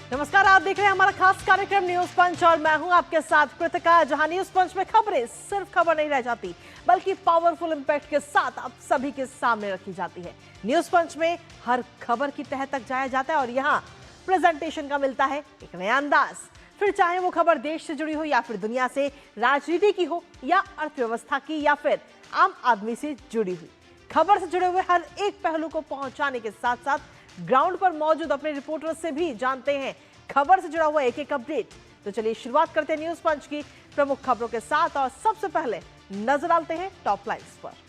नमस्कार, आप देख रहे हैं हमारा खास कार्यक्रम न्यूज पंच और मैं हूं आपके साथ कृतिका। जहां न्यूज पंच में खबरें सिर्फ खबर नहीं रह जाती बल्कि पावरफुल इंपैक्ट के साथ आप सभी के सामने रखी जाती है। न्यूज पंच में हर खबर की तह तक जाया जाता है और यहां प्रेजेंटेशन का मिलता है एक नया अंदाज। फिर चाहे वो खबर देश से जुड़ी हो या फिर दुनिया से, राजनीति की हो या अर्थव्यवस्था की या फिर आम आदमी से जुड़ी हुई, खबर से जुड़े हुए हर एक पहलू को पहुंचाने के साथ साथ ग्राउंड पर मौजूद अपने रिपोर्टर्स से भी जानते हैं खबर से जुड़ा हुआ एक एक अपडेट। तो चलिए शुरुआत करते हैं न्यूज पंच की प्रमुख खबरों के साथ और सबसे पहले नजर डालते हैं टॉप लाइन्स पर।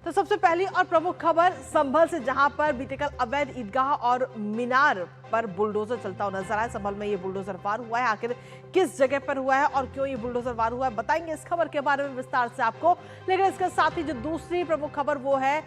तो सबसे पहली और प्रमुख खबर संभल से, जहां पर बीते कल अवैध ईदगाह और मीनार पर बुलडोजर चलता हुआ नजर आया। संभल में ये बुलडोजर वार हुआ है, आखिर किस जगह पर हुआ है और क्यों ये बुलडोजर वार हुआ है, बताएंगे इस खबर के बारे में विस्तार से आपको। लेकिन इसके साथ ही जो दूसरी प्रमुख खबर वो है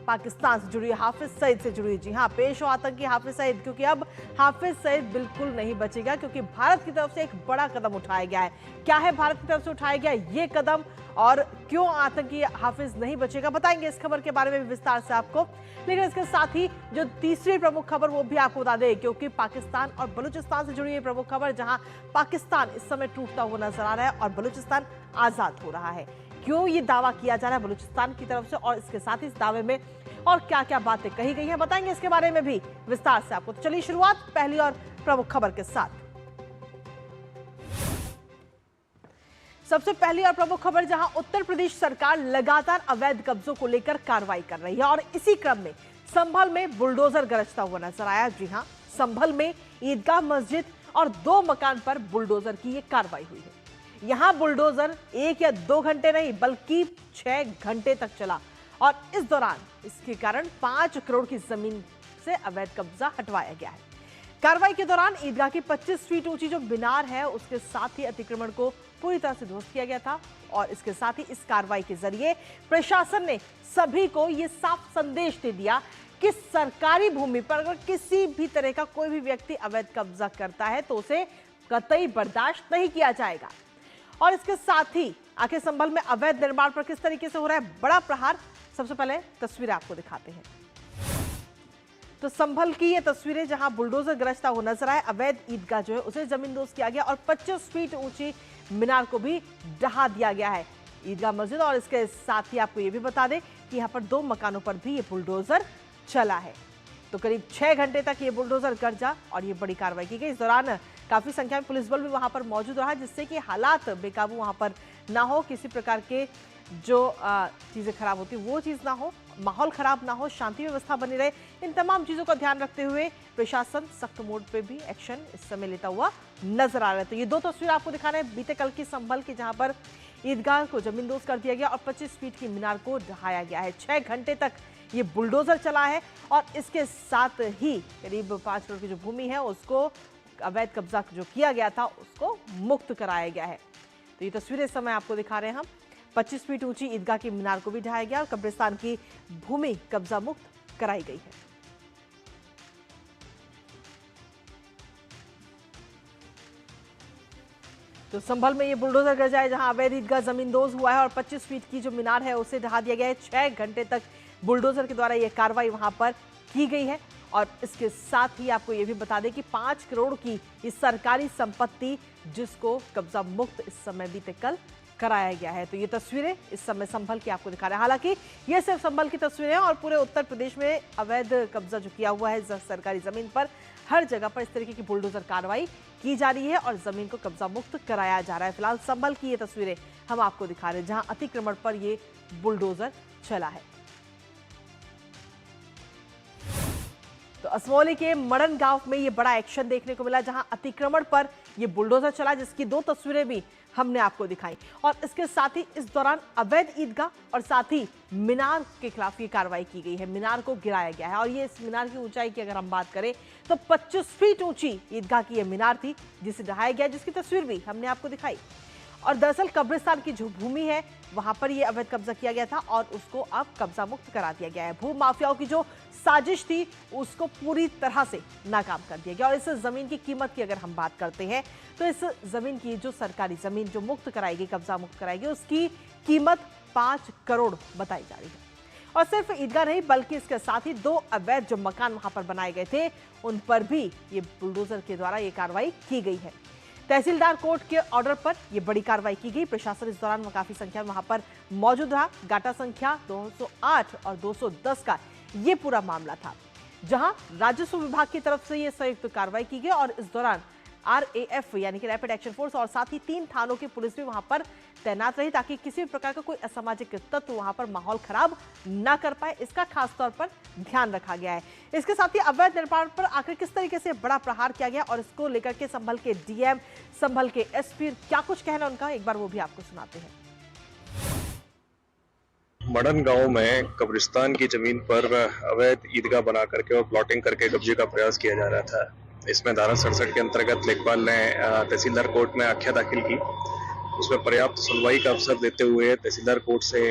पाकिस्तान से जुड़ी, हाफिज सईद से जुड़ी। जी हां, पेश हो आतंकी हाफिज सईद, क्योंकि अब हाफिज सईद बिल्कुल नहीं बचेगा, क्योंकि भारत की तरफ से एक बड़ा कदम उठाया गया है। क्या है भारत की तरफ से उठाया गया ये कदम और क्यों आतंकी हाफिज नहीं बचेगा, बताएंगे इस खबर के बारे में विस्तार से आपको। लेकिन इसके साथ ही जो तीसरी प्रमुख खबर वो भी आपको बता दें, क्योंकि पाकिस्तान और बलूचिस्तान से जुड़ी ये प्रमुख खबर, जहां पाकिस्तान इस समय टूटता हुआ नजर आ रहा है और बलूचिस्तान आजाद हो रहा है। क्यों ये दावा किया जा रहा है बलूचिस्तान की तरफ से और इसके साथ ही इस दावे में और क्या क्या बातें कही गई हैं, बताएंगे इसके बारे में भी विस्तार से आपको। तो चलिए शुरुआत पहली और प्रमुख खबर के साथ। सबसे पहली और प्रमुख खबर, जहां उत्तर प्रदेश सरकार लगातार अवैध कब्जों को लेकर कार्रवाई कर रही है और इसी क्रम में संभल में बुलडोजर गरजता हुआ नजर आया। जी हां, संभल में ईदगाह मस्जिद और 2 मकान पर बुलडोजर की ये कार्रवाई हुई है। यहां बुलडोजर 1 या 2 घंटे नहीं बल्कि 6 घंटे तक चला और इस दौरान इसके कारण 5 करोड़ की जमीन से अवैध कब्जा हटवाया गया है। कार्रवाई के दौरान ईदगाह की 25 फीट ऊंची जो मीनार है उसके साथ ही अतिक्रमण को पूरी तरह से ध्वस्त किया गया था और इसके साथ ही इस कार्रवाई के जरिए प्रशासन ने सभी को यह साफ संदेश दे दिया कि सरकारी भूमि पर अगर किसी भी तरह का कोई भी व्यक्ति अवैध कब्जा करता है तो उसे कतई बर्दाश्त नहीं किया जाएगा। और इसके साथ ही आखिर संभल में अवैध निर्माण पर किस तरीके से हो रहा है बड़ा प्रहार, सबसे पहले तस्वीरें आपको दिखाते हैं। तो संभल की ये तस्वीरें, जहां बुलडोजर गरजता हुआ नजर आए, अवैध ईदगाह जो है उसे जमींदोज किया गया और 25 फीट ऊंची मीनार को भी ढहा दिया गया है, ईदगाह मस्जिद। और इसके साथ ही आपको ये भी बता दें कि यहाँ पर 2 मकानों पर भी ये बुलडोजर चला है। तो करीब 6 घंटे तक ये बुलडोजर गरजा और ये बड़ी कार्रवाई की गई। इस दौरान काफी संख्या में पुलिस बल भी वहां पर मौजूद रहा, जिससे कि हालात बेकाबू वहां पर ना हो, किसी प्रकार के जो चीजें खराब होती वो चीज ना हो, माहौल खराब ना हो, शांति व्यवस्था बनी रहे। इन तमाम चीजों का ध्यान रखते हुए प्रशासन सख्त मोड पे भी एक्शन इस समय लेता हुआ नजर आ रहा है। तो ये 2 तस्वीर आपको दिखा रहे हैं बीते कल की संभल की, जहां पर ईदगाह को जमींदोज कर दिया गया और 25 फीट की मीनार को ढहाया गया है। 6 घंटे तक ये बुलडोजर चला है और इसके साथ ही करीब 5 करोड़ की जो भूमि है उसको अवैध कब्जा जो किया गया था उसको मुक्त कराया गया है। तो ये तस्वीरें इस समय आपको दिखा रहे हैं हम। 25 फीट ऊंची ईदगाह की मीनार को भी ढहाया गया और कब्रिस्तान की भूमि कब्जा मुक्त कराई गई है। तो संभल में ये बुलडोजर गरजा है, जहां अवैध ईदगाह जमींदोज हुआ है और 25 फीट की जो मीनार है उसे ढहा दिया गया है। 6 घंटे तक बुलडोजर के द्वारा यह कार्रवाई वहां पर की गई है और इसके साथ ही आपको यह भी बता दें कि 5 करोड़ की इस सरकारी संपत्ति जिसको कब्जा मुक्त इस समय बीते कल कराया गया है। तो ये तस्वीरें इस समय संभल की आपको दिखा रहे हैं। हालांकि ये सिर्फ संभल की तस्वीरें हैं और पूरे उत्तर प्रदेश में अवैध कब्जा जो किया हुआ है सरकारी जमीन पर, हर जगह पर इस तरीके की बुलडोजर कार्रवाई की जा रही है और जमीन को कब्जा मुक्त कराया जा रहा है। फिलहाल संभल की ये तस्वीरें हम आपको दिखा रहे हैं, जहां अतिक्रमण पर ये बुलडोजर चला है। तो असमौली के मड़न गांव में ये बड़ा एक्शन देखने को मिला, जहां अतिक्रमण पर ये बुलडोजर चला, जिसकी 2 तस्वीरें भी हमने आपको दिखाई। और इसके साथ ही इस दौरान अवैध ईदगाह और साथ ही मीनार के खिलाफ ये कार्रवाई की गई है, मीनार को गिराया गया है। और ये इस मीनार की ऊंचाई की अगर हम बात करें तो 25 फीट ऊंची ईदगाह की ये मीनार थी जिसे ढहाया गया, जिसकी तस्वीर भी हमने आपको दिखाई। और दरअसल कब्रिस्तान की जो भूमि है वहां पर ये अवैध कब्जा किया गया था और उसको अब कब्जा मुक्त करा दिया गया है। भू माफियाओं की जो साजिश थी उसको पूरी तरह से नाकाम कर दिया गया। और इस जमीन की कीमत की अगर हम बात करते हैं तो इस जमीन की जो सरकारी जमीन जो मुक्त कराएगी, कब्जा मुक्त कराएगी, उसकी कीमत 5 करोड़ बताई जा रही है। और सिर्फ ईदगाह नहीं बल्कि इसके साथ ही 2 अवैध जो मकान वहां पर बनाए गए थे उन पर भी ये बुलडोजर के द्वारा ये कार्रवाई की गई है। तहसीलदार कोर्ट के ऑर्डर पर यह बड़ी कार्रवाई की गई। प्रशासन इस दौरान काफी संख्या में वहां पर मौजूद रहा। गाटा संख्या 208 और 210 का ये पूरा मामला था, जहां राजस्व विभाग की तरफ से यह संयुक्त कार्रवाई की गई और इस दौरान RAF यानी कि रैपिड एक्शन फोर्स और साथ ही 3 थानों की पुलिस भी वहां पर तैनात रही ताकि किसी भी प्रकार का कोई असामाजिक तत्व वहां पर माहौल खराब ना कर पाए, इसका खास तौर पर ध्यान रखा गया है। इसके साथ ही अवैध निर्माण पर आखिर किस तरीके से बड़ा प्रहार किया गया और इसको लेकर के संभल के DM, संभल के SP क्या कुछ कहना उनका, एक बार वो भी आपको सुनाते हैं। मडन गांव में कब्रिस्तान की जमीन पर अवैध ईदगाह बना करके और प्लॉटिंग करके कब्जे का प्रयास किया जा रहा था। इसमें धारा 67 के अंतर्गत लेखपाल ने तहसीलदार कोर्ट में आख्या दाखिल की। उसमें पर्याप्त सुनवाई का अवसर देते हुए तहसीलदार कोर्ट से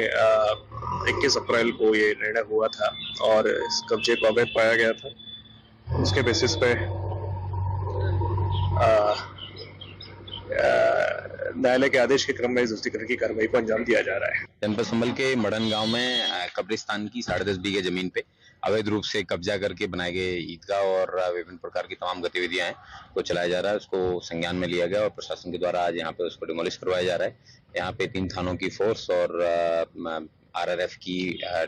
21 अप्रैल को ये निर्णय हुआ था और इस कब्जे को अवैध पाया गया था। उसके बेसिस पे न्यायालय के आदेश के क्रम में जब्तीकरण की कार्रवाई को अंजाम दिया जा रहा है। जनपद संभल के मडन गांव में कब्रिस्तान की 10.5 बीघे जमीन पे अवैध रूप से कब्जा करके बनाए गए ईदगाह और विभिन्न प्रकार की तमाम गतिविधियां हैं को चलाया जा रहा है। उसको संज्ञान में लिया गया और प्रशासन के द्वारा आज यहाँ पे उसको डिमोलिश करवाया जा रहा है। यहाँ पे 3 थानों की फोर्स और RRF की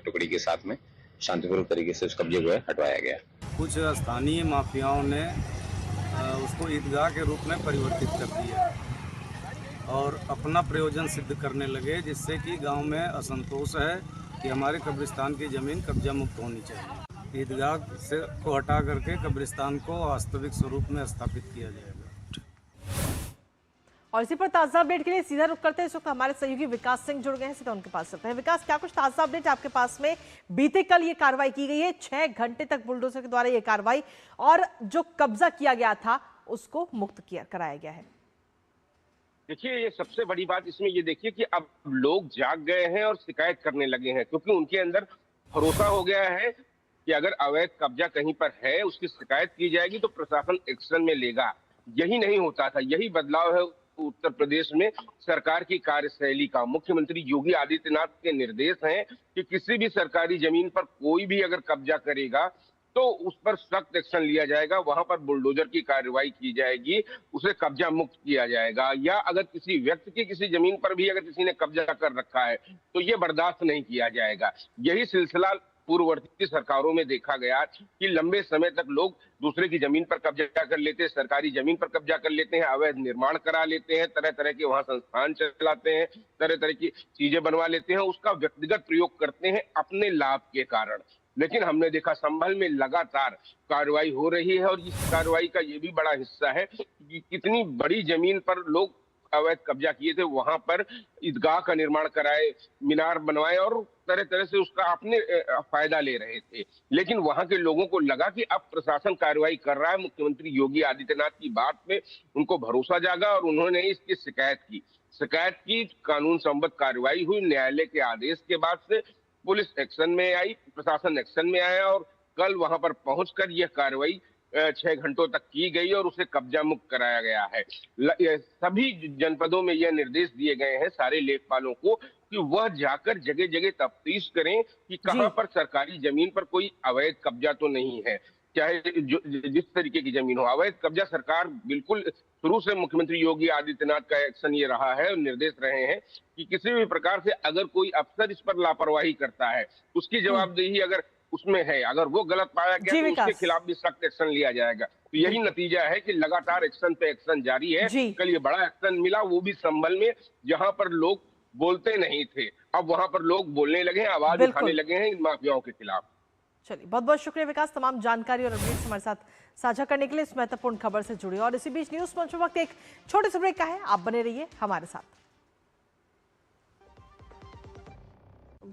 टुकड़ी के साथ में शांतिपूर्वक तरीके से उस कब्जे को हटवाया गया। कुछ स्थानीय माफियाओं ने उसको ईदगाह के रूप में परिवर्तित कर दिया और अपना प्रयोजन सिद्ध करने लगे, जिससे कि गांव में असंतोष है कि हमारे कब्रिस्तान की ज़मीन कब्जा मुक्त होनी चाहिए। ईदगाह से को हटा करके कब्रिस्तान को वास्तविक स्वरूप में स्थापित किया जाएगा। और इसी पर ताजा अपडेट के लिए सीधा रुख करते हैं। इस वक्त हमारे सहयोगी विकास सिंह जुड़ गए हैं, सीधा उनके पास चलते हैं। विकास, क्या कुछ ताजा अपडेट आपके पास में? बीते कल ये कार्रवाई की गई है, 6 घंटे तक बुलडोजर के द्वारा ये कार्रवाई और जो कब्जा किया गया था उसको मुक्त कराया गया है। देखिए, ये सबसे बड़ी बात इसमें ये देखिए कि अब लोग जाग गए हैं और शिकायत करने लगे हैं, क्योंकि उनके अंदर भरोसा हो गया है कि अगर अवैध कब्जा कहीं पर है उसकी शिकायत की जाएगी तो प्रशासन एक्शन में लेगा। यही नहीं होता था, यही बदलाव है उत्तर प्रदेश में सरकार की कार्यशैली का। मुख्यमंत्री योगी आदित्यनाथ के निर्देश हैं कि किसी भी सरकारी जमीन पर कोई भी अगर कब्जा करेगा तो उस पर सख्त एक्शन लिया जाएगा, वहां पर बुलडोजर की कार्रवाई की जाएगी, उसे कब्जा मुक्त किया जाएगा। या अगर किसी व्यक्ति की किसी जमीन पर भी अगर किसी ने कब्जा कर रखा है तो ये बर्दाश्त नहीं किया जाएगा। यही सिलसिला पूर्ववर्ती सरकारों में देखा गया कि लंबे समय तक लोग दूसरे की जमीन पर कब्जा कर लेते हैं, सरकारी जमीन पर कब्जा कर लेते हैं, अवैध निर्माण करा लेते हैं, तरह तरह के वहां संस्थान चलाते हैं, तरह तरह की चीजें बनवा लेते हैं, उसका व्यक्तिगत प्रयोग करते हैं अपने लाभ के कारण। लेकिन हमने देखा संभल में लगातार कार्रवाई हो रही है और इस कार्रवाई का ये भी बड़ा हिस्सा है कि कितनी बड़ी जमीन पर लोग अवैध कब्जा किए थे, वहां पर ईदगाह का निर्माण कराए, मीनार बनवाए और तरह तरह से उसका अपने फायदा ले रहे थे। लेकिन वहां के लोगों को लगा कि अब प्रशासन कार्रवाई कर रहा है, मुख्यमंत्री योगी आदित्यनाथ की बात में उनको भरोसा जागा और उन्होंने इसकी शिकायत की। कानून संबद्ध कार्रवाई हुई। न्यायालय के आदेश के बाद से पुलिस एक्शन में आई, प्रशासन एक्शन में आया और कल वहां पर पहुंचकर यह कार्रवाई 6 घंटों तक की गई और उसे कब्जा मुक्त कराया गया है। सभी जनपदों में यह निर्देश दिए गए हैं सारे लेखपालों को कि वह जाकर जगह जगह तफ्तीश करें कि कहां पर सरकारी जमीन पर कोई अवैध कब्जा तो नहीं है, चाहे जिस तरीके की जमीन हो। अवैध कब्जा सरकार बिल्कुल शुरू से मुख्यमंत्री योगी आदित्यनाथ का एक्शन ये रहा है और निर्देश रहे हैं कि किसी भी प्रकार से अगर कोई अफसर इस पर लापरवाही करता है उसकी जवाबदेही अगर उसमें है, अगर वो गलत पाया गया तो उसके खिलाफ भी सख्त एक्शन लिया जाएगा। तो यही नतीजा है कि लगातार एक्शन पे एक्शन जारी है। कल ये बड़ा एक्शन मिला, वो भी संभल में, जहां पर लोग बोलते नहीं थे, अब वहां पर लोग बोलने लगे हैं, आवाज उठाने लगे हैं इन माफियाओं के खिलाफ। चलिए, बहुत बहुत शुक्रिया विकास, तमाम जानकारी और अपडेट्स हमारे साथ साझा करने के लिए, इस महत्वपूर्ण खबर से जुड़ी। और इसी बीच न्यूज मंच वक्त एक छोटे से ब्रेक का है, आप बने रहिए हमारे साथ।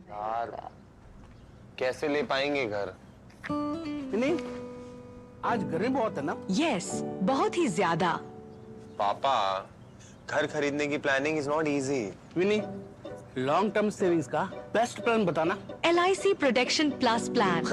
यार कैसे ले पाएंगे घर? नहीं, आज गर्मी बहुत है ना? यस, बहुत ही ज्यादा। पापा, घर खरीदने की planning is not easy. Vini, long term savings का बेस्ट प्लान बताना। LIC protection plus plan.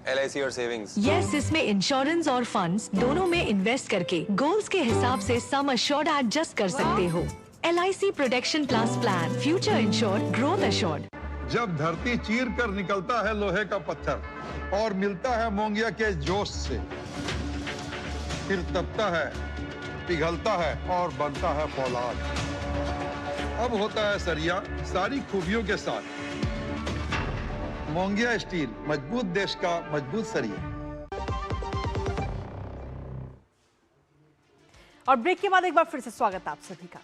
LIC और सेविंग्स? यस, इसमें इंश्योरेंस और फंड्स दोनों में इन्वेस्ट करके गोल्स के हिसाब से सम अश्योर्ड एडजस्ट कर सकते हो। LIC protection plus plan, future insured, growth assured. जब धरती चीर कर निकलता है लोहे का पत्थर और मिलता है मोंगिया के जोश से, फिर तपता है, पिघलता है और बनता है फौलाद। अब होता है सरिया सारी खूबियों के साथ। मोंगिया स्टील, मजबूत देश का मजबूत सरिया। और ब्रेक के बाद एक बार फिर से स्वागत है आप सभी का।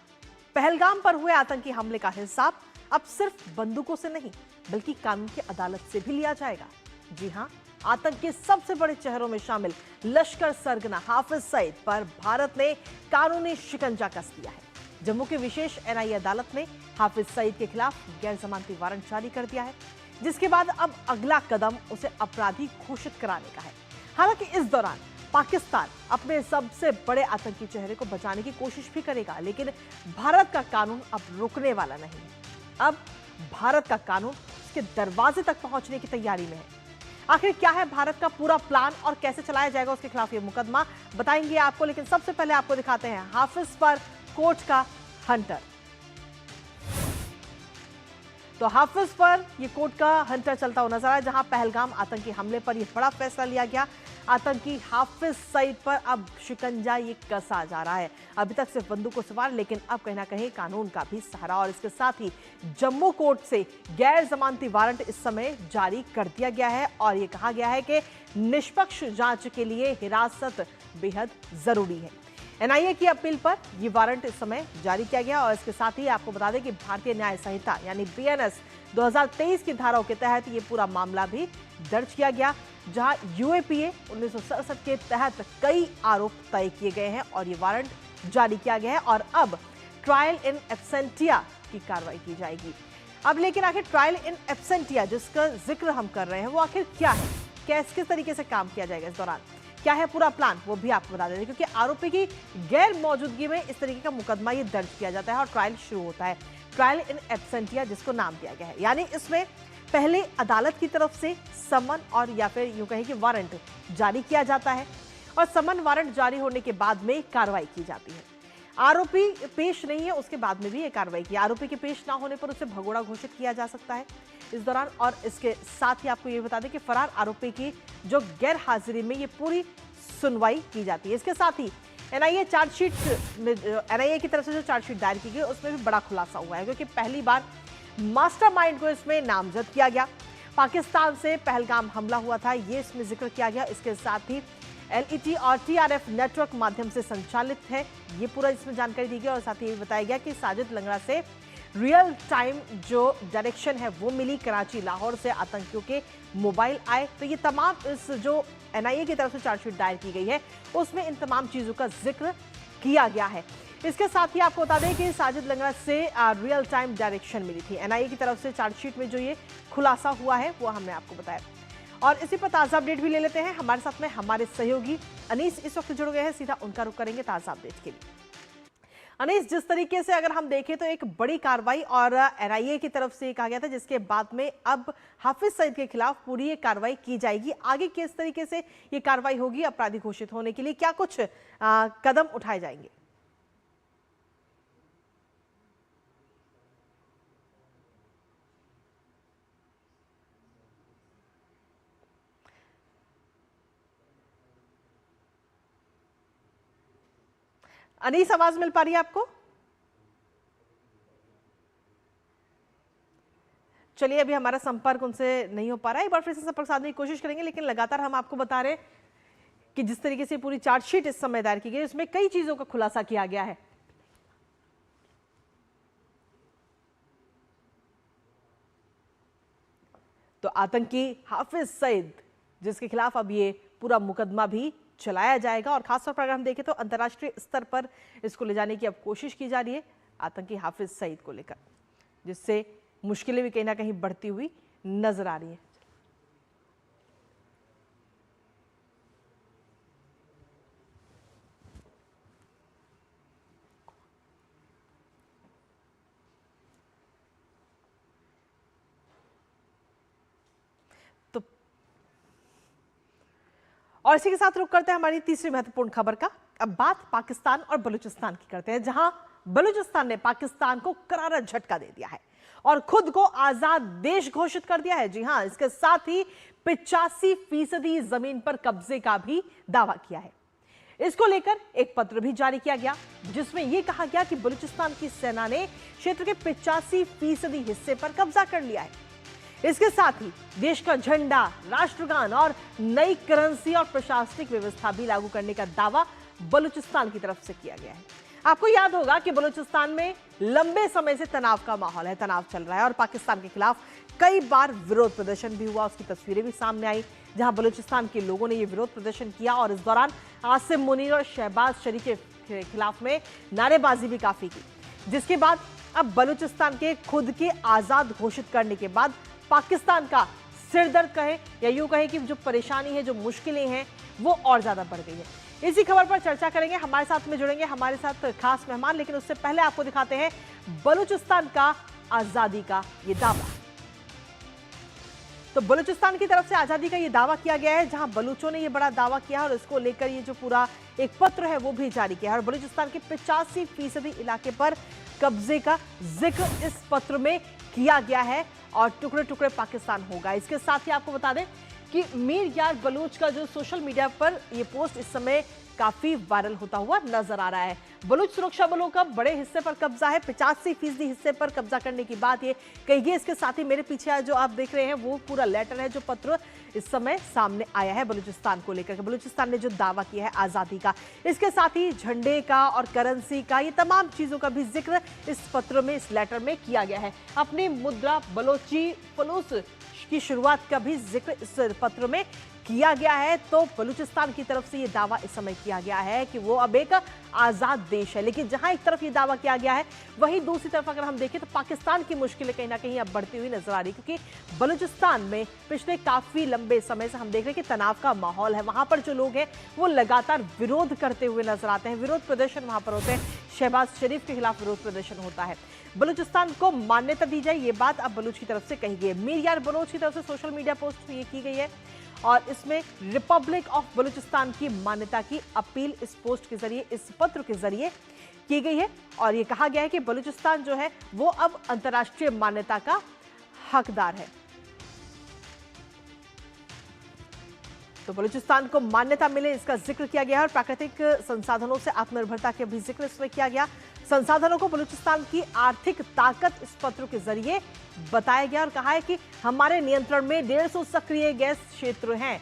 पहलगाम पर हुए आतंकी हमले का हिसाब अब सिर्फ बंदूकों से नहीं बल्कि कानून की अदालत से भी लिया जाएगा। जी हां, आतंक के सबसे बड़े चेहरों में शामिल लश्कर सरगना हाफिज सईद पर भारत ने कानूनी शिकंजा कस दिया है। जम्मू की विशेष एनआईए अदालत ने हाफिज सईद के खिलाफ गैर जमानती वारंट जारी कर दिया है, जिसके बाद अब अगला कदम उसे अपराधी घोषित कराने का है। हालांकि इस दौरान पाकिस्तान अपने सबसे बड़े आतंकी चेहरे को बचाने की कोशिश भी करेगा, लेकिन भारत का कानून अब रुकने वाला नहीं है। अब भारत का कानून उसके दरवाजे तक पहुंचने की तैयारी में है। आखिर क्या है भारत का पूरा प्लान और कैसे चलाया जाएगा उसके खिलाफ ये मुकदमा, बताएंगे आपको। लेकिन सबसे पहले आपको दिखाते हैं हाफिज पर कोर्ट का हंटर। तो हाफिज पर ये कोर्ट का हंटर चलता हुआ नजर आया, जहां पहलगाम आतंकी हमले पर यह बड़ा फैसला लिया गया। आतंकी हाफिज सईद पर अब शिकंजा ये कसा जा रहा है। अभी तक सिर्फ बंदूकों सवार, लेकिन अब कहीं ना कहीं कानून का भी सहारा। और इसके साथ ही जम्मू कोर्ट से गैर जमानती वारंट इस समय जारी कर दिया गया है और ये कहा गया है कि निष्पक्ष जांच के लिए हिरासत बेहद जरूरी है। एनआईए की अपील पर यह वारंट इस समय जारी किया गया। और इसके साथ ही आपको बता दें कि भारतीय न्याय संहिता यानी बीएनएस 2023 की धाराओं के तहत ये पूरा मामला भी दर्ज किया गया, जहां यूएपीए 1967 के तहत कई आरोप तय किए गए हैं और ये वारंट जारी किया गया है। और अब ट्रायल इन एब्सेंटिया की कार्रवाई की जाएगी। अब लेकिन आखिर ट्रायल इन एब्सेंटिया जिसका जिक्र हम कर रहे हैं वो आखिर क्या है, किस तरीके से काम किया जाएगा इस दौरान, क्या है पूरा प्लान, वो भी आपको बता देंगे। क्योंकि आरोपी की गैर मौजूदगी में इस तरीके का मुकदमा ये दर्ज किया जाता है और ट्रायल शुरू होता है। ट्रायल इन एब्सेंटिया जिसको नाम दिया गया है, यानी इसमें पहले अदालत की तरफ से समन और या फिर यूं कहें कि वारंट जारी किया जाता है और समन वारंट जारी होने के बाद में कार्रवाई की जाती है। आरोपी पेश नहीं है उसके बाद में भी ये कार्रवाई की। आरोपी के पेश ना होने पर उसे भगोड़ा घोषित किया जा सकता है इस दौरान। और इसके साथ ही आपको ये बता दें कि फरार आरोपी की जो गैर हाजिरी में ये पूरी सुनवाई की जाती है। इसके साथ ही एनआईए चार्जशीट में एनआईए की तरफ से जो चार्जशीट दायर की गई उसमें भी बड़ा खुलासा हुआ है, क्योंकि पहली बार मास्टरमाइंड को इसमें नामजद किया गया। पाकिस्तान से पहलगाम हमला हुआ था, ये इसमें जिक्र किया गया। इसके साथ ही एलईटी और टीआरएफ नेटवर्क माध्यम से संचालित है, ये पूरा इसमें जानकारी दी गई। और साथ ही ये बताया गया कि साजिद लंगड़ा से रियल टाइम जो डायरेक्शन है वो मिली, कराची लाहौर से आतंकियों के मोबाइल आए। तो ये तमाम इस जो एनआईए की तरफ से चार्जशीट दायर की गई है उसमें इन तमाम चीजों का जिक्र किया गया है। इसके साथ ही आपको बता दें कि साजिद लंगड़ा से रियल टाइम डायरेक्शन मिली थी। एनआईए की तरफ से चार्जशीट में जो ये खुलासा हुआ है वो हमने आपको बताया। और इसी पर ताज़ा अपडेट भी ले लेते हैं। हमारे साथ में हमारे सहयोगी अनीस इस वक्त जुड़ गए हैं, सीधा उनका रुख करेंगे ताज़ा अपडेट के लिए। अनीस, जिस तरीके से अगर हम देखें तो एक बड़ी कार्रवाई और एनआईए की तरफ से कहा गया था, जिसके बाद में अब हाफिज सईद के खिलाफ पूरी ये कार्रवाई की जाएगी। आगे किस तरीके से ये कार्रवाई होगी अपराधी घोषित होने के लिए, क्या कुछ कदम उठाए जाएंगे? अनीस, आवाज मिल पा रही है आपको? चलिए, अभी हमारा संपर्क उनसे नहीं हो पा रहा है, एक बार फिर से संपर्क साधने की कोशिश करेंगे। लेकिन लगातार हम आपको बता रहे हैं कि जिस तरीके से पूरी चार्जशीट इस समय दायर की गई उसमें कई चीजों का खुलासा किया गया है। तो आतंकी हाफिज सईद जिसके खिलाफ अब ये पूरा मुकदमा भी चलाया जाएगा और खासतौर पर अगर हम देखें तो अंतर्राष्ट्रीय स्तर पर इसको ले जाने की अब कोशिश की जा रही है आतंकी हाफिज सईद को लेकर, जिससे मुश्किलें भी कहीं ना कहीं बढ़ती हुई नजर आ रही हैं। तो और इसी के साथ रुक करते हैं हमारी तीसरी महत्वपूर्ण खबर का। अब बात पाकिस्तान और बलूचिस्तान की करते हैं, जहां बलूचिस्तान ने पाकिस्तान को करारा झटका दे दिया है और खुद को आजाद देश घोषित कर दिया है। जी हां, इसके साथ ही 85% जमीन पर कब्जे का भी दावा किया है। इसको लेकर एक पत्र भी जारी किया गया जिसमें यह कहा गया कि बलूचिस्तान की सेना ने क्षेत्र के 85% हिस्से पर कब्जा कर लिया है। इसके साथ ही देश का झंडा, राष्ट्रगान और नई करेंसी और प्रशासनिक व्यवस्था भी लागू करने का दावा बलूचिस्तान की तरफ से किया गया है। आपको याद होगा कि बलूचिस्तान में लंबे समय से तनाव का माहौल है, तनाव चल रहा है और पाकिस्तान के खिलाफ कई बार विरोध प्रदर्शन भी हुआ। उसकी तस्वीरें भी सामने आई जहां बलूचिस्तान के लोगों ने यह विरोध प्रदर्शन किया और इस दौरान आसिम मुनीर और शहबाज शरीफ के खिलाफ में नारेबाजी भी काफी की, जिसके बाद अब बलूचिस्तान के खुद के आजाद घोषित करने के बाद पाकिस्तान का सिरदर्द कहे या यूं कहे कि जो परेशानी है, जो मुश्किलें हैं, वो और ज्यादा बढ़ गई है। इसी खबर पर चर्चा करेंगे, हमारे साथ में जुड़ेंगे हमारे साथ खास मेहमान, लेकिन उससे पहले आपको दिखाते हैं बलूचिस्तान का आजादी का ये दावा। तो बलूचिस्तान की तरफ से आजादी का ये दावा किया गया है, जहां बलूचों ने ये बड़ा दावा किया और इसको लेकर ये जो पूरा एक पत्र है वो भी जारी किया है और बलूचिस्तान के 85% इलाके पर कब्जे का जिक्र इस पत्र में किया गया है और टुकड़े टुकड़े पाकिस्तान होगा। इसके साथ ही आपको बता दें कि मीर यार बलूच का जो सोशल मीडिया पर ये पोस्ट इस समय काफी वायरल होता हुआ नजर आ रहा है। बलूच सुरक्षा बलों का बड़े हिस्से पर कब्जा है, 85% हिस्से पर कब्जा करने की बात ये कही गई। इसके साथ ही मेरे पीछे जो आप देख रहे हैं वो पूरा लेटर है, जो पत्र इस समय सामने आया है बलूचिस्तान को लेकर, बलूचिस्तान ने जो दावा किया है आजादी का। इसके साथ ही झंडे का और करेंसी का, ये तमाम चीजों का भी जिक्र इस पत्र में, इस लेटर में किया गया है। अपनी मुद्रा बलोची फलूस की शुरुआत का भी जिक्र इस पत्र में किया गया है। तो बलूचिस्तान की तरफ से यह दावा इस समय किया गया है कि वो अब एक आजाद देश है, लेकिन जहां एक तरफ ये दावा किया गया है, वहीं दूसरी तरफ अगर हम देखें तो पाकिस्तान की मुश्किलें कहीं ना कहीं अब बढ़ती हुई नजर आ रही, क्योंकि बलूचिस्तान में पिछले काफी लंबे समय से हम देख रहे हैं कि तनाव का माहौल है। वहां पर जो लोग हैं वो लगातार विरोध करते हुए नजर आते हैं, विरोध प्रदर्शन वहां पर होते हैं। शहबाज शरीफ के खिलाफ विरोध प्रदर्शन होता है। बलूचिस्तान को मान्यता दी जाए, ये बात अब बलूच की तरफ से कही गई है। मीर यार बलोच की तरफ से सोशल मीडिया पोस्ट ये की गई है और इसमें रिपब्लिक ऑफ बलूचिस्तान की मान्यता की अपील इस पोस्ट के जरिए, इस पत्र के जरिए की गई है और ये कहा गया है कि बलूचिस्तान जो है वो अब अंतर्राष्ट्रीय मान्यता का हकदार है। तो बलूचिस्तान को मान्यता मिले इसका जिक्र किया गया है और प्राकृतिक संसाधनों से आत्मनिर्भरता के भी जिक्र इसमें किया गया। संसाधनों को बलूचिस्तान की आर्थिक ताकत इस पत्र के जरिए बताया गया और कहा है कि हमारे नियंत्रण में 150 सक्रिय गैस क्षेत्र हैं।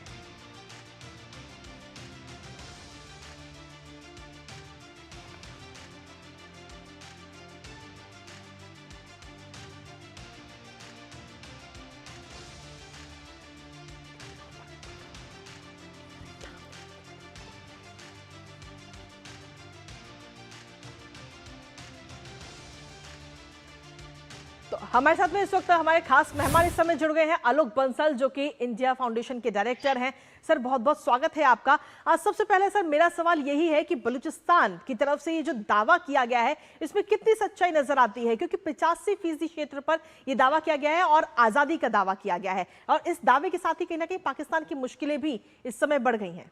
तो हमारे साथ में इस वक्त हमारे खास मेहमान इस समय जुड़ गए हैं, आलोक बंसल जो कि इंडिया फाउंडेशन के डायरेक्टर हैं। सर बहुत बहुत स्वागत है आपका। आज सबसे पहले सर मेरा सवाल यही है कि बलूचिस्तान की तरफ से ये जो दावा किया गया है इसमें कितनी सच्चाई नजर आती है, क्योंकि 85% क्षेत्र पर यह दावा किया गया है और आजादी का दावा किया गया है और इस दावे के साथ ही कहीं ना कहीं पाकिस्तान की मुश्किलें भी इस समय बढ़ गई हैं।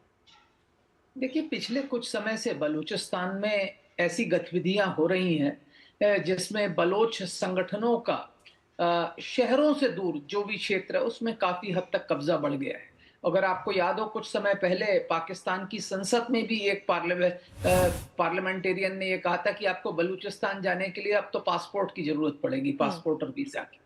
देखिए, पिछले कुछ समय से बलूचिस्तान में ऐसी गतिविधियां हो रही हैं जिसमें बलोच संगठनों का शहरों से दूर जो भी क्षेत्र है उसमें काफी हद तक कब्जा बढ़ गया है। अगर आपको याद हो, कुछ समय पहले पाकिस्तान की संसद में भी एक पार्लियामेंटेरियन ने यह कहा था कि आपको बलूचिस्तान जाने के लिए अब तो पासपोर्ट की जरूरत पड़ेगी, पासपोर्ट और वीजा की।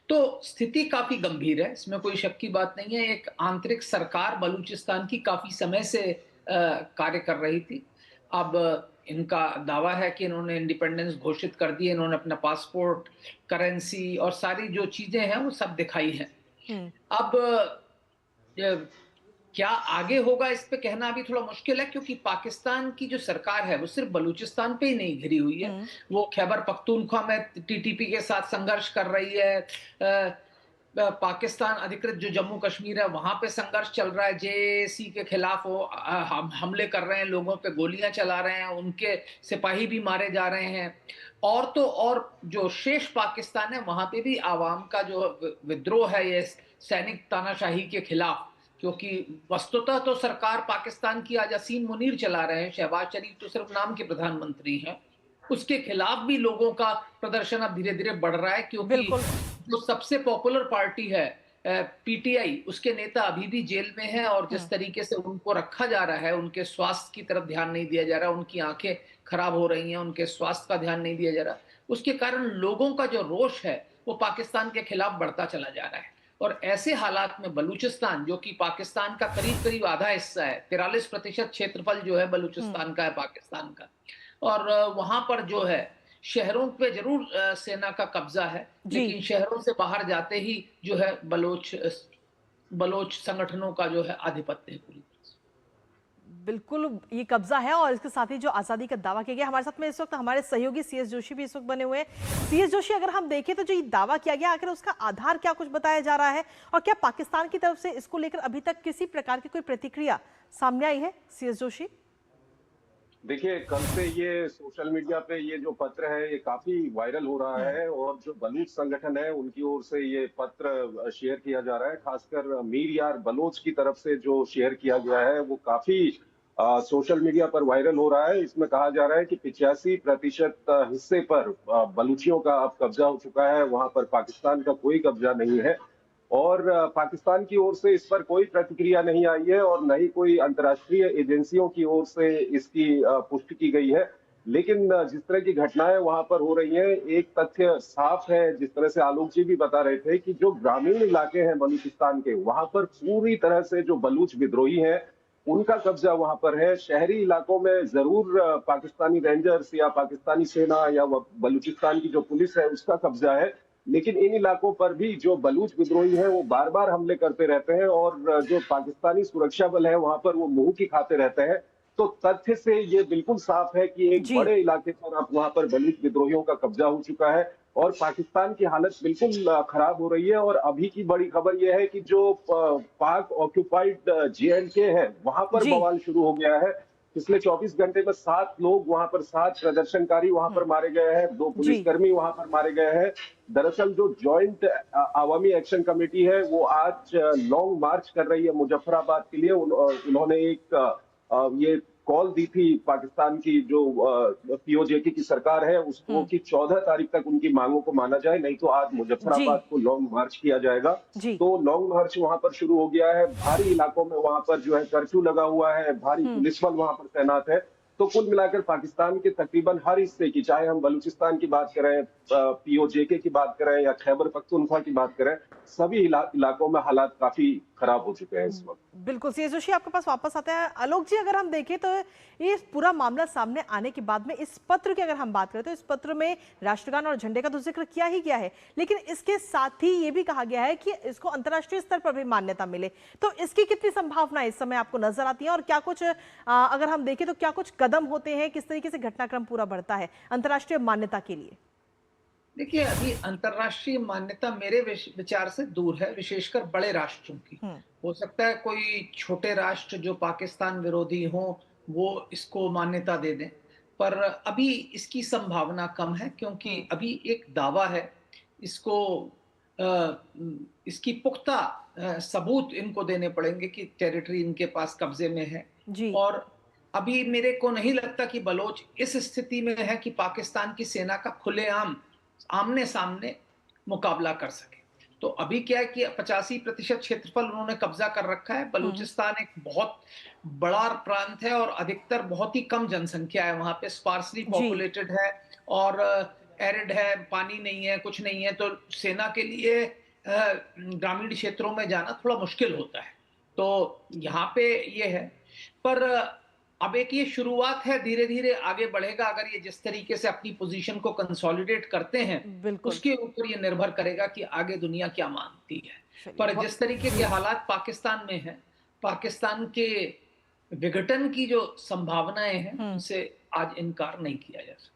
तो स्थिति काफी गंभीर है, इसमें कोई शक की बात नहीं है। एक आंतरिक सरकार बलूचिस्तान की काफी समय से कार्य कर रही थी। अब इनका दावा है कि इन्होंने इंडिपेंडेंस घोषित कर दी, इन्होंने अपना पासपोर्ट, करेंसी और सारी जो चीजें हैं वो सब दिखाई हैं। अब क्या आगे होगा इस पे कहना अभी थोड़ा मुश्किल है, क्योंकि पाकिस्तान की जो सरकार है वो सिर्फ बलूचिस्तान पे ही नहीं घिरी हुई है। वो खैबर पख्तूनख्वा में टीटीपी के साथ संघर्ष कर रही है। पाकिस्तान अधिकृत जो जम्मू कश्मीर है वहां पे संघर्ष चल रहा है, जेएसी के खिलाफ वो हमले कर रहे हैं, लोगों पे गोलियां चला रहे हैं, उनके सिपाही भी मारे जा रहे हैं। और तो और जो शेष पाकिस्तान है वहां पे भी आवाम का जो विद्रोह है ये सैनिक तानाशाही के खिलाफ, क्योंकि वस्तुतः तो सरकार पाकिस्तान की आज असीम मुनीर चला रहे हैं, शहबाज शरीफ तो सिर्फ नाम के प्रधानमंत्री हैं। उसके खिलाफ भी लोगों का प्रदर्शन अब धीरे धीरे बढ़ रहा है, क्योंकि जो सबसे पॉपुलर पार्टी है पीटीआई, उसके नेता अभी भी जेल में हैं और जिस तरीके से उनको रखा जा रहा है, उनके स्वास्थ्य की तरफ ध्यान नहीं दिया जा रहा, उनकी आंखें खराब हो रही हैं, उनके स्वास्थ्य का ध्यान नहीं दिया जा रहा, उसके कारण लोगों का जो रोष है वो पाकिस्तान के खिलाफ बढ़ता चला जा रहा है। और ऐसे हालात में बलूचिस्तान, जो कि पाकिस्तान का करीब करीब आधा हिस्सा है, 43% क्षेत्रफल जो है बलूचिस्तान का है पाकिस्तान का, और वहां पर जो है शहरों पे जरूर सेना का कब्जा है, लेकिन शहरों से बाहर जाते ही जो है बलोच संगठनों का जो है आधिपत्य है पूरी। बिल्कुल ये कब्जा है और इसके साथ ही जो आजादी का दावा किया गया। हमारे साथ में इस वक्त हमारे सहयोगी सीएस जोशी भी इस वक्त बने हुए हैं। सीएस जोशी, अगर हम देखें तो जो ये दावा किया गया, आखिर उसका आधार क्या कुछ बताया जा रहा है और क्या पाकिस्तान की तरफ से इसको लेकर अभी तक किसी प्रकार की कोई प्रतिक्रिया सामने आई है? सीएस जोशी, देखिए, कल से ये सोशल मीडिया पे ये जो पत्र है ये काफी वायरल हो रहा है और जो बलूच संगठन है उनकी ओर से ये पत्र शेयर किया जा रहा है। खासकर मीर यार बलोच की तरफ से जो शेयर किया गया है वो काफी सोशल मीडिया पर वायरल हो रहा है। इसमें कहा जा रहा है कि 85% हिस्से पर बलूचियों का अब कब्जा हो चुका है, वहां पर पाकिस्तान का कोई कब्जा नहीं है और पाकिस्तान की ओर से इस पर कोई प्रतिक्रिया नहीं आई है और न ही कोई अंतर्राष्ट्रीय एजेंसियों की ओर से इसकी पुष्टि की गई है। लेकिन जिस तरह की घटनाएं वहां पर हो रही हैं, एक तथ्य साफ है, जिस तरह से आलोक जी भी बता रहे थे कि जो ग्रामीण इलाके हैं बलूचिस्तान के, वहां पर पूरी तरह से जो बलूच विद्रोही हैं उनका कब्जा वहां पर है। शहरी इलाकों में जरूर पाकिस्तानी रेंजर्स या पाकिस्तानी सेना या बलूचिस्तान की जो पुलिस है उसका कब्जा है, लेकिन इन इलाकों पर भी जो बलूच विद्रोही हैं वो बार बार हमले करते रहते हैं और जो पाकिस्तानी सुरक्षा बल है वहां पर वो मुंह की खाते रहते हैं। तो तथ्य से ये बिल्कुल साफ है कि एक बड़े इलाके पर अब वहां पर बलूच विद्रोहियों का कब्जा हो चुका है और पाकिस्तान की हालत बिल्कुल खराब हो रही है। और अभी की बड़ी खबर यह है कि जो पाक ऑक्यूपाइड JNK है वहां पर बवाल शुरू हो गया है। पिछले 24 घंटे में 7 लोग वहां पर, 7 प्रदर्शनकारी वहां पर मारे गए हैं, 2 पुलिसकर्मी वहां पर मारे गए हैं। दरअसल जो ज्वाइंट अवामी एक्शन कमेटी है वो आज लॉन्ग मार्च कर रही है मुजफ्फराबाद के लिए। उन्होंने एक ये कॉल दी थी पाकिस्तान की जो POJK की सरकार है उसको कि 14 तारीख तक उनकी मांगों को माना जाए, नहीं तो आज मुजफ्फराबाद को लॉन्ग मार्च किया जाएगा। तो लॉन्ग मार्च वहां पर शुरू हो गया है। भारी इलाकों में वहां पर जो है कर्फ्यू लगा हुआ है, भारी पुलिस बल वहां पर तैनात है। तो कुल मिलाकर पाकिस्तान के तकरीबन हर हिस्से की, चाहे हम बलूचिस्तान की बात करें, POJK की बात करें या खैबर पख्तूनख्वा की बात करें, सभी इलाकों में हालात काफी खराब हो चुके हैं इस वक्त। बिल्कुल। सीएस जोशी, आपके पास वापस आते हैं। आलोक जी, अगर हम देखें तो ये पूरा मामला सामने आने के बाद में इस पत्र की अगर हम बात करें तो इस पत्र में राष्ट्रगान और झंडे का तो जिक्र किया ही गया है, लेकिन इसके साथ ही ये भी कहा गया है कि इसको अंतर्राष्ट्रीय स्तर पर भी मान्यता मिले। तो इसकी कितनी संभावना इस समय आपको नजर आती है और क्या कुछ अगर हम देखें तो क्या कुछ कदम होते हैं, किस तरीके से घटनाक्रम पूरा बढ़ता है अंतर्राष्ट्रीय मान्यता के लिए? देखिए, अभी अंतर्राष्ट्रीय मान्यता मेरे विचार से दूर है, विशेषकर बड़े राष्ट्रों की। हो सकता है कोई छोटे राष्ट्र जो पाकिस्तान विरोधी हो वो इसको मान्यता दे दें, पर अभी इसकी संभावना कम है, क्योंकि अभी एक दावा है, इसको इसकी पुख्ता सबूत इनको देने पड़ेंगे कि टेरिटरी इनके पास कब्जे में है। और अभी मेरे को नहीं लगता कि बलोच इस स्थिति में है कि पाकिस्तान की सेना का खुलेआम आमने सामने मुकाबला कर सके। तो अभी क्या है कि 85% क्षेत्रफल उन्होंने कब्जा कर रखा है। बलूचिस्तान एक बहुत बड़ा प्रांत है और अधिकतर बहुत ही कम जनसंख्या है, वहां पे स्पार्सली पॉपुलेटेड है और एरिड है, पानी नहीं है, कुछ नहीं है, तो सेना के लिए ग्रामीण क्षेत्रों में जाना थोड़ा मुश्किल होता है। तो यहाँ पे ये है, पर अब एक ये शुरुआत है, धीरे धीरे आगे बढ़ेगा। अगर ये जिस तरीके से अपनी पोजीशन को कंसोलिडेट करते हैं उसके ऊपर ये निर्भर करेगा कि आगे दुनिया क्या मानती है। पर जिस तरीके के हालात पाकिस्तान में है, पाकिस्तान के विघटन की जो संभावनाएं हैं उनसे आज इनकार नहीं किया जा सकता।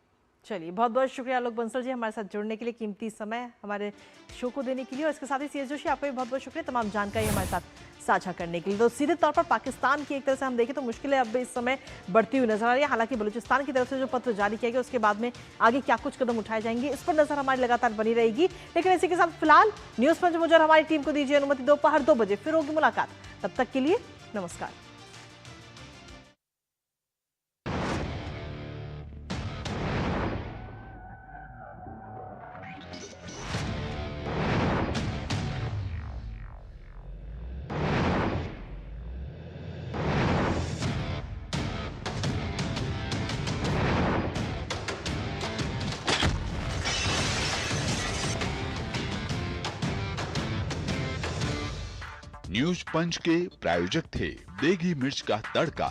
चलिए, बहुत बहुत शुक्रिया आलोक बंसल जी हमारे साथ जुड़ने के लिए, कीमती समय हमारे शो को देने के लिए। और इसके साथ ही सीएस जोशी, आपका भी बहुत बहुत शुक्रिया तमाम जानकारी हमारे साथ साझा करने के लिए। तो सीधे तौर पर पाकिस्तान की एक तरह से हम देखें तो मुश्किलें अब इस समय बढ़ती हुई नजर आ रही है। हालांकि बलूचिस्तान की तरफ से जो पत्र जारी किया गया उसके बाद में आगे क्या कुछ कदम उठाए जाएंगे इस पर नजर हमारी लगातार बनी रहेगी। लेकिन इसी के साथ फिलहाल न्यूज पंच मुझे और हमारी टीम को दीजिए अनुमति, दोपहर 2 बजे फिर होगी मुलाकात। तब तक के लिए नमस्कार। न्यूज पंच के प्रायोजक थे देगी मिर्च का तड़का।